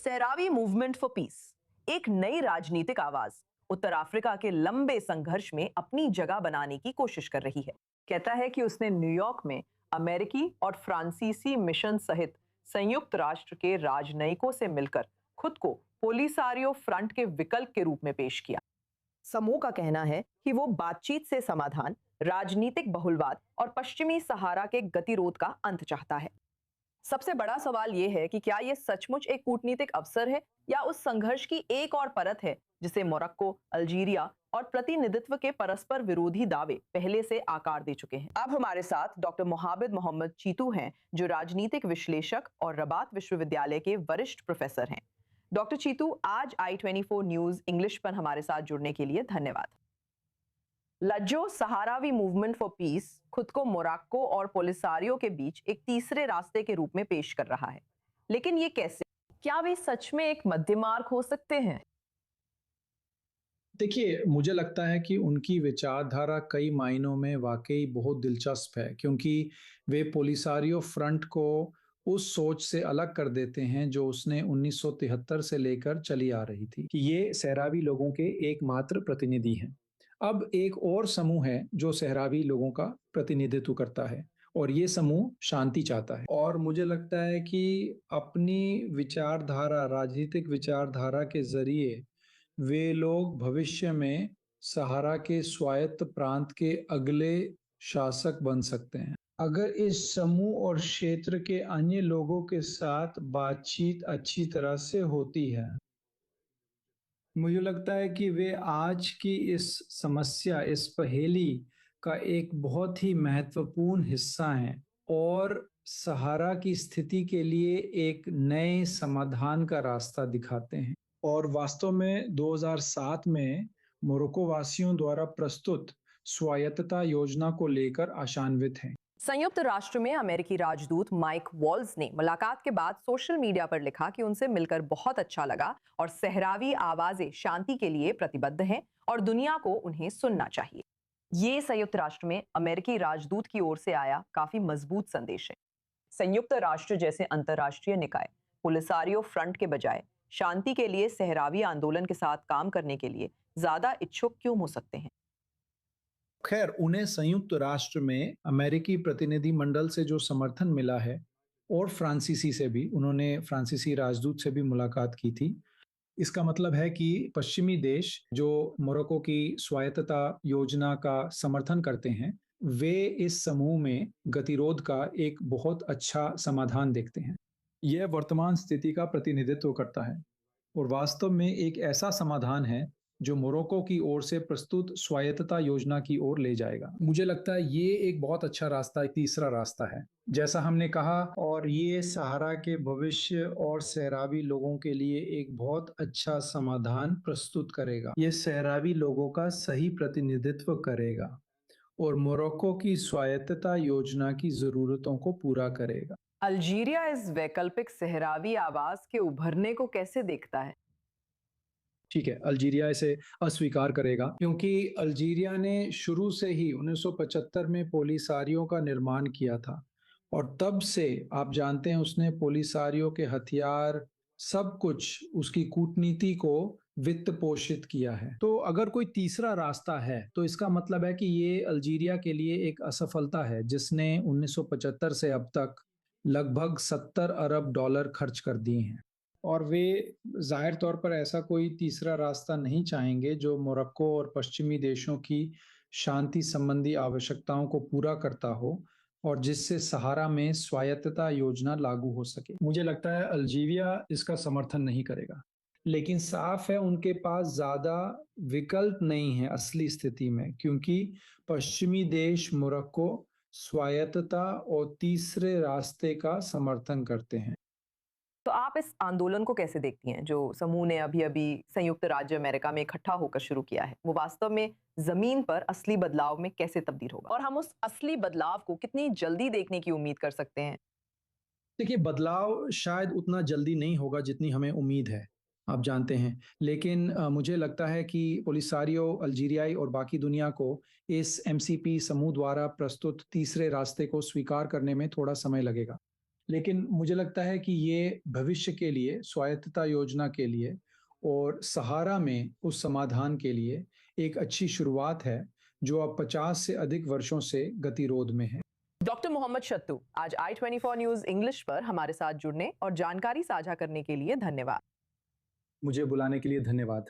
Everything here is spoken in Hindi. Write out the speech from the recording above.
सहरावी मूवमेंट फॉर पीस, एक नई राजनीतिक आवाज उत्तर अफ्रीका के लंबे संघर्ष में अपनी जगह बनाने की कोशिश कर रही है। कहता है कि उसने न्यूयॉर्क में अमेरिकी और फ्रांसीसी मिशन सहित संयुक्त राष्ट्र के राजनयिकों से मिलकर खुद को पोलिसारियो फ्रंट के विकल्प के रूप में पेश किया। समूह का कहना है कि वो बातचीत से समाधान, राजनीतिक बहुलवाद और पश्चिमी सहारा के गतिरोध का अंत चाहता है। सबसे बड़ा सवाल यह है कि क्या यह सचमुच एक कूटनीतिक अवसर है या उस संघर्ष की एक और परत है जिसे मोरक्को, अल्जीरिया और प्रतिनिधित्व के परस्पर विरोधी दावे पहले से आकार दे चुके हैं। अब हमारे साथ डॉक्टर मोहाबिद मोहम्मद चीतू हैं, जो राजनीतिक विश्लेषक और रबात विश्वविद्यालय के वरिष्ठ प्रोफेसर हैं। डॉक्टर चीतू, आज i24 न्यूज इंग्लिश पर हमारे साथ जुड़ने के लिए धन्यवाद। लज्जो सहारावी मूवमेंट फॉर पीस खुद को मोरक्को और पोलिसारियो के बीच एक तीसरे रास्ते के रूप में पेश कर रहा है, लेकिन ये कैसे? क्या वे सच में एक मध्य मार्ग हो सकते हैं? देखिए, मुझे लगता है कि उनकी विचारधारा कई मायनों में वाकई बहुत दिलचस्प है, क्योंकि वे पोलिसारियो फ्रंट को उस सोच से अलग कर देते हैं जो उसने 1973 से लेकर चली आ रही थी कि ये सहरावी लोगों के एकमात्र प्रतिनिधि हैं। अब एक और समूह है जो सहरावी लोगों का प्रतिनिधित्व करता है और ये समूह शांति चाहता है। और मुझे लगता है कि अपनी विचारधारा, राजनीतिक विचारधारा के जरिए वे लोग भविष्य में सहारा के स्वायत्त प्रांत के अगले शासक बन सकते हैं अगर इस समूह और क्षेत्र के अन्य लोगों के साथ बातचीत अच्छी तरह से होती है। मुझे लगता है कि वे आज की इस समस्या, इस पहेली का एक बहुत ही महत्वपूर्ण हिस्सा हैं और सहारा की स्थिति के लिए एक नए समाधान का रास्ता दिखाते हैं। और वास्तव में 2007 में मोरक्को वासियों द्वारा प्रस्तुत स्वायत्तता योजना को लेकर आशान्वित हैं। संयुक्त राष्ट्र में अमेरिकी राजदूत माइक वॉल्स ने मुलाकात के बाद सोशल मीडिया पर लिखा कि उनसे मिलकर बहुत अच्छा लगा और सहरावी आवाजें शांति के लिए प्रतिबद्ध हैं और दुनिया को उन्हें सुनना चाहिए। ये संयुक्त राष्ट्र में अमेरिकी राजदूत की ओर से आया काफी मजबूत संदेश है। संयुक्त राष्ट्र जैसे अंतर्राष्ट्रीय निकाय पोलिसारियो फ्रंट के बजाय शांति के लिए सहरावी आंदोलन के साथ काम करने के लिए ज्यादा इच्छुक क्यों हो सकते हैं? खैर, उन्हें संयुक्त राष्ट्र में अमेरिकी प्रतिनिधि मंडल से जो समर्थन मिला है और फ्रांसीसी से भी, उन्होंने फ्रांसीसी राजदूत से भी मुलाकात की थी। इसका मतलब है कि पश्चिमी देश जो मोरक्को की स्वायत्तता योजना का समर्थन करते हैं, वे इस समूह में गतिरोध का एक बहुत अच्छा समाधान देखते हैं। यह वर्तमान स्थिति का प्रतिनिधित्व करता है और वास्तव में एक ऐसा समाधान है जो मोरक्को की ओर से प्रस्तुत स्वायत्तता योजना की ओर ले जाएगा। मुझे लगता है ये एक बहुत अच्छा रास्ता, एक तीसरा रास्ता है, जैसा हमने कहा, और ये सहारा के भविष्य और सहरावी लोगों के लिए एक बहुत अच्छा समाधान प्रस्तुत करेगा। ये सहरावी लोगों का सही प्रतिनिधित्व करेगा और मोरक्को की स्वायत्तता योजना की जरूरतों को पूरा करेगा। अल्जीरिया इस वैकल्पिक सहरावी आवाज के उभरने को कैसे देखता है? ठीक है, अल्जीरिया इसे अस्वीकार करेगा क्योंकि अल्जीरिया ने शुरू से ही 1975 में पोलिसारियो का निर्माण किया था और तब से आप जानते हैं उसने पोलिसारियो के हथियार, सब कुछ, उसकी कूटनीति को वित्त पोषित किया है। तो अगर कोई तीसरा रास्ता है तो इसका मतलब है कि ये अल्जीरिया के लिए एक असफलता है, जिसने 1975 से अब तक लगभग 70 अरब डॉलर खर्च कर दिए हैं और वे जाहिर तौर पर ऐसा कोई तीसरा रास्ता नहीं चाहेंगे जो मोरक्को और पश्चिमी देशों की शांति संबंधी आवश्यकताओं को पूरा करता हो और जिससे सहारा में स्वायत्तता योजना लागू हो सके। मुझे लगता है अल्जीरिया इसका समर्थन नहीं करेगा, लेकिन साफ है उनके पास ज्यादा विकल्प नहीं है असली स्थिति में, क्योंकि पश्चिमी देश मोरक्को स्वायत्तता और तीसरे रास्ते का समर्थन करते हैं। तो आप इस आंदोलन को कैसे देखती हैं जो समूह ने अभी अभी संयुक्त राज्य अमेरिका में इकट्ठा होकर शुरू किया है? वो वास्तव में जमीन पर असली बदलाव में कैसे तब्दील होगा और हम उस असली बदलाव को कितनी जल्दी देखने की उम्मीद कर सकते हैं? देखिए, बदलाव शायद उतना जल्दी नहीं होगा जितनी हमें उम्मीद है, आप जानते हैं, लेकिन मुझे लगता है कि पोलिसारियो, अल्जीरियाई और बाकी दुनिया को इस एमसीपी समूह द्वारा प्रस्तुत तीसरे रास्ते को स्वीकार करने में थोड़ा समय लगेगा। लेकिन मुझे लगता है कि ये भविष्य के लिए, स्वायत्तता योजना के लिए और सहारा में उस समाधान के लिए एक अच्छी शुरुआत है, जो अब 50 से अधिक वर्षों से गतिरोध में है। डॉक्टर मोहम्मद शत्तू, आज i24 न्यूज इंग्लिश पर हमारे साथ जुड़ने और जानकारी साझा करने के लिए धन्यवाद। मुझे बुलाने के लिए धन्यवाद।